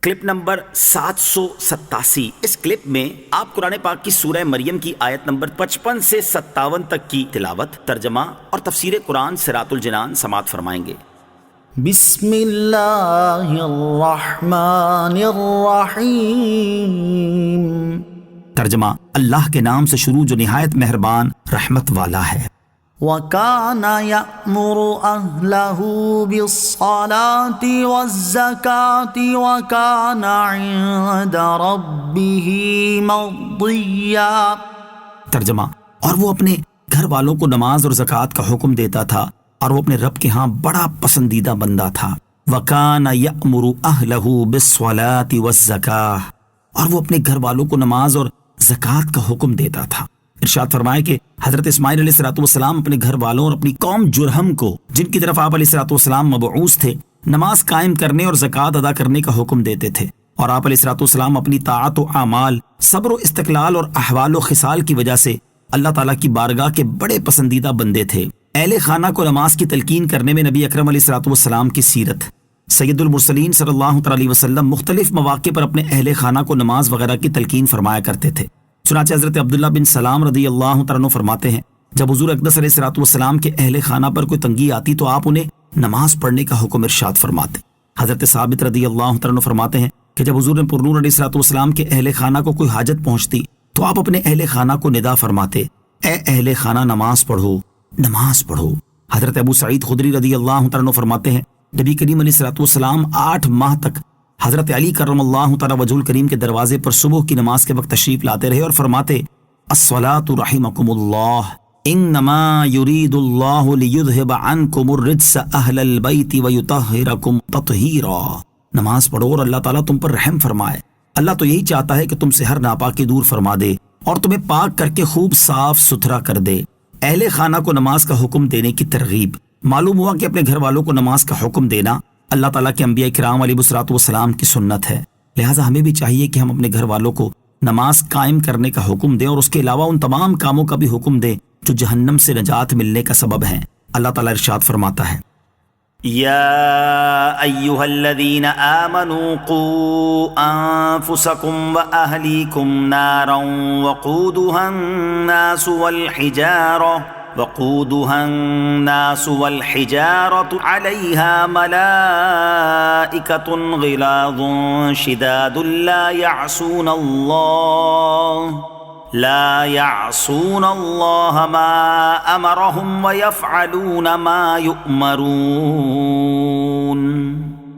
Clip number 787۔ اس clip میں آپ قرآن پاک کی سورہ مریم کی آیت نمبر 55 سے 57 تک کی تلاوت، ترجمہ اور تفسیر قرآن صراط الجنان سماعت فرمائیں گے۔ بسم اللہ الرحمن الرحیم۔ ترجمہ، اللہ کے نام سے شروع جو نہایت مہربان رحمت والا ہے۔ وَكَانَ يَأْمُرُ أَهْلَهُ بِالصَّلَاةِ وَالزَّكَاةِ وَكَانَ عِندَ رَبِّهِ مَرْضِيًّا۔ ترجمہ، اور وہ اپنے گھر والوں کو نماز اور زکوٰۃ کا حکم دیتا تھا اور وہ اپنے رب کے ہاں بڑا پسندیدہ بندہ تھا۔ وَكَانَ يَأْمُرُ أَهْلَهُ بِالصَّلَاةِ وَالزَّكَاةِ، اور وہ اپنے گھر والوں کو نماز اور زکوٰۃ کا حکم دیتا تھا۔ ارشاد فرمائے کہ حضرت اسماعیل علیہ السلام اپنے گھر والوں اور اپنی قوم جرہم کو، جن کی طرف آپ علیہ السلام مبعوث تھے، نماز قائم کرنے اور زکوٰۃ ادا کرنے کا حکم دیتے تھے، اور آپ علیہ السلام اپنی طاعت و اعمال، صبر و استقلال اور احوال و خصال کی وجہ سے اللہ تعالیٰ کی بارگاہ کے بڑے پسندیدہ بندے تھے۔ اہل خانہ کو نماز کی تلقین کرنے میں نبی اکرم علیہ السلام کی سیرت۔ سید المرسلین صلی اللہ علیہ وسلم مختلف مواقع پر اپنے اہل خانہ کو نماز وغیرہ کی تلقین فرمایا کرتے تھے۔ چنانچہ حضرت عبداللہ بن سلام رضی اللہ عنہ فرماتے ہیں، جب حضور اقدس علیہ السلام کے اہل خانہ پر کوئی تنگی آتی تو آپ انہیں نماز پڑھنے کا حکم ارشاد فرماتے۔ حضرت ثابت رضی اللہ عنہ فرماتے ہیں کہ جب حضور پرنور علیہ السلام کے اہل خانہ کو کوئی حاجت پہنچتی تو آپ اپنے اہل خانہ کو ندا فرماتے، اے اہل خانہ نماز پڑھو، نماز پڑھو۔ حضرت ابو سعید خدری رضی اللہ عنہ فرماتے ہیں، نبی کریم علیہ السلام 8 ماہ تک حضرت علی کرم اللہ تعالی وجہ الکریم کے دروازے پر صبح کی نماز کے وقت تشریف لاتے رہے اور فرماتے، الصلاۃ رحمکم اللہ، انما یرید اللہ لیذھب عنکم الرجس اہل البیت ویطہرکم تطہیرا۔ نماز پڑھو اور اللہ تعالیٰ تم پر رحم فرمائے۔ اللہ تو یہی چاہتا ہے کہ تم سے ہر ناپاکی دور فرما دے اور تمہیں پاک کر کے خوب صاف ستھرا کر دے۔ اہل خانہ کو نماز کا حکم دینے کی ترغیب۔ معلوم ہوا کہ اپنے گھر والوں کو نماز کا حکم دینا اللہ تعالیٰ کے انبیاء کرام علیہ السلام کی سنت ہے، لہٰذا ہمیں بھی چاہیے کہ ہم اپنے گھر والوں کو نماز قائم کرنے کا حکم دیں اور اس کے علاوہ ان تمام کاموں کا بھی حکم دیں جو جہنم سے نجات ملنے کا سبب ہیں۔ اللہ تعالیٰ ارشاد فرماتا ہے، یا ایہا الذین آمنوا قوا انفسکم واہلیکم نارا وقودها الناس والحجارة عليها ملائكة غلاظ شداد لا يعصون الله ما أمرهم ويفعلون ما يؤمرون۔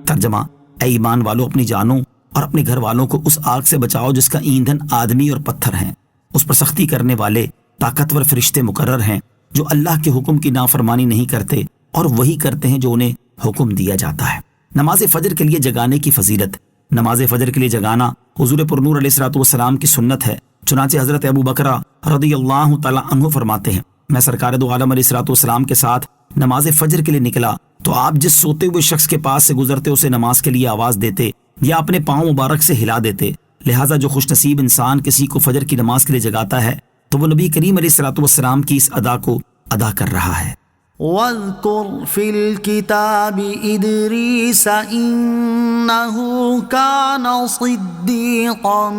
ترجمہ، اے ایمان والو، اپنی جانوں اور اپنے گھر والوں کو اس آگ سے بچاؤ جس کا ایندھن آدمی اور پتھر ہیں۔ اس پر سختی کرنے والے طاقتور فرشتے مقرر ہیں جو اللہ کے حکم کی نافرمانی نہیں کرتے اور وہی کرتے ہیں جو انہیں حکم دیا جاتا ہے۔ نماز فجر کے لیے جگانے کی فضیلت۔ نماز فجر کے لیے جگانا حضور پرنور علیہ السلام کی سنت ہے۔ چنانچہ حضرت ابو بکر رضی اللہ تعالی عنہ فرماتے ہیں، میں سرکار دو عالم علیہ السلام کے ساتھ نماز فجر کے لیے نکلا تو آپ جس سوتے ہوئے شخص کے پاس سے گزرتے اسے نماز کے لیے آواز دیتے یا اپنے پاؤں مبارک سے ہلا دیتے۔ لہٰذا جو خوش نصیب انسان کسی کو فجر کی نماز کے لیے جگاتا ہے تو وہ نبی کریم علیہ السلام کی اس ادا کو ادا کر رہا ہے۔ وَاذْكُرْ فِي الْكِتَابِ إِدْرِيسَ إِنَّهُ كَانَ صِدِّيقًا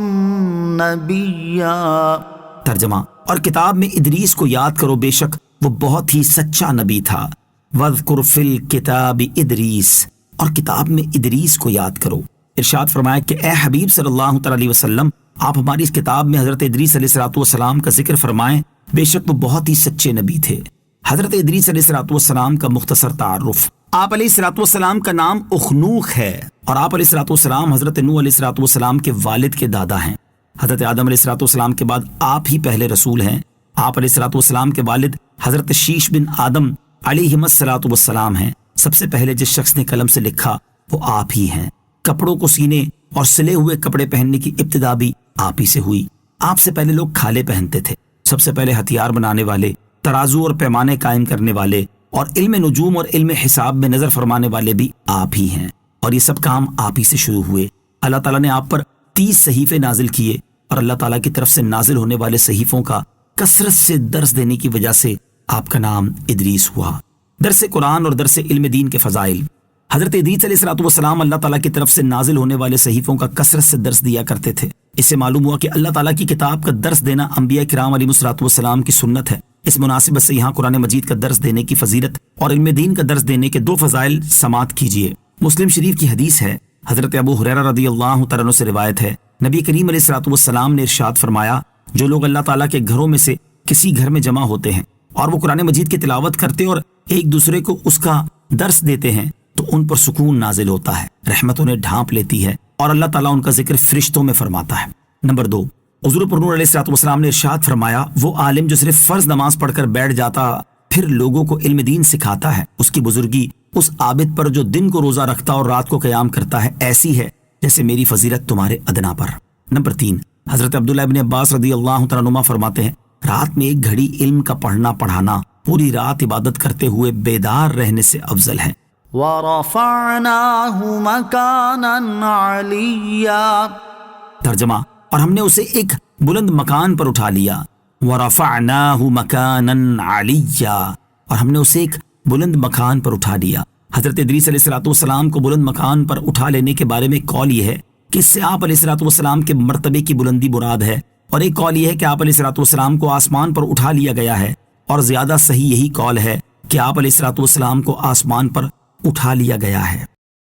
نَبِيًّا۔ ترجمہ، اور کتاب میں ادریس کو یاد کرو، بے شک وہ بہت ہی سچا نبی تھا۔ وَاذْكُرْ فِي الْكِتَابِ إِدْرِيسَ، اور کتاب میں ادریس کو یاد کرو۔ ارشاد فرمایا کہ اے حبیب صلی اللہ علیہ وسلم، آپ ہماری اس کتاب میں حضرت ادریس علیہ السلام کا ذکر فرمائیں، بے شک وہ بہت ہی سچے نبی تھے۔ حضرت ادریس علیہ السلام کا مختصر تعارف۔ آپ علیہ السلام کا نام اخنوخ ہے اور آپ علیہ السلام حضرت نوح علیہ السلام کے والد کے دادا ہیں۔ حضرت آدم علیہ السلام کے بعد آپ ہی پہلے رسول ہیں۔ آپ علیہ السلام کے والد حضرت شیش بن آدم علیہ السلام ہیں۔ سب سے پہلے جس شخص نے قلم سے لکھا وہ آپ ہی ہیں۔ کپڑوں کو سینے اور سلے ہوئے کپڑے پہننے کی ابتدا بھی آپ ہی سے ہوئی۔ آپ سے پہلے لوگ کھالے پہنتے تھے۔ سب سے پہلے ہتھیار بنانے والے، ترازو اور پیمانے قائم کرنے والے اور علم نجوم اور علم حساب میں نظر فرمانے والے بھی آپ ہی ہیں، اور یہ سب کام آپ ہی سے شروع ہوئے۔ اللہ تعالیٰ نے آپ پر 30 صحیفے نازل کیے اور اللہ تعالیٰ کی طرف سے نازل ہونے والے صحیفوں کا کثرت سے درس دینے کی وجہ سے آپ کا نام ادریس ہوا۔ درس قرآن اور درس علم دین کے فضائل۔ حضرت ادریس علیہ الصلوۃ والسلام اللہ تعالیٰ کی طرف سے نازل ہونے والے صحیفوں کا کثرت سے درس دیا کرتے تھے۔ اس سے معلوم ہوا کہ اللہ تعالیٰ کی کتاب کا درس دینا انبیاء کرام علیہ الصلوۃ والسلام کی سنت ہے۔ اس مناسبت سے یہاں قرآن مجید کا درس دینے کی فضیلت اور علم دین کا درس دینے کے 2 فضائل سماعت کیجیے۔ مسلم شریف کی حدیث ہے، حضرت ابو ہریرہ رضی اللہ تعالیٰ عنہ سے روایت ہے، نبی کریم علیہ الصلوۃ والسلام نے ارشاد فرمایا، جو لوگ اللہ تعالیٰ کے گھروں میں سے کسی گھر میں جمع ہوتے ہیں اور وہ قرآن مجید کی تلاوت کرتے اور ایک دوسرے کو اس کا درس دیتے ہیں تو ان پر سکون نازل ہوتا ہے، رحمت انہیں ڈھانپ لیتی ہے اور اللہ تعالیٰ ان کا ذکر فرشتوں میں فرماتا ہے۔ نمبر 2، حضور پرنور علیہ الصلوۃ والسلام نے ارشاد فرمایا، وہ عالم جو صرف فرض نماز پڑھ کر بیٹھ جاتا پھر لوگوں کو علم دین سکھاتا ہے، اس کی بزرگی اس عابد پر جو دن کو روزہ رکھتا اور رات کو قیام کرتا ہے ایسی ہے جیسے میری فضیلت تمہارے ادنا پر۔ نمبر 3، حضرت عبداللہ ابن عباس رضی اللہ تعالیٰ عنہما فرماتے ہیں، رات میں ایک گھڑی علم کا پڑھنا پڑھانا پوری رات عبادت کرتے ہوئے بیدار رہنے سے افضل ہے۔ وَرَفَعْنَاهُ مَكَانًا عَلِيًّا، ترجمہ، اور ہم نے اسے ایک بلند مکان پر اٹھا لیا۔ وَرَفَعْنَاهُ مَكَانًا عَلِيًّا، اور ہم نے اسے ایک بلند مکان پر اٹھا لیا۔ حضرت ادریس علیہ الصلوۃ والسلام کو بلند مکان پر اٹھا لینے کے بارے میں قول یہ ہے کہ اس سے آپ علیہ الصلوۃ والسلام کے مرتبے کی بلندی مراد ہے، اور ایک قول یہ ہے کہ آپ علیہ الصلوۃ والسلام کو آسمان پر اٹھا لیا گیا ہے، اور زیادہ صحیح یہی قول ہے کہ آپ علیہ الصلوۃ والسلام کو آسمان پر اٹھا لیا گیا ہے۔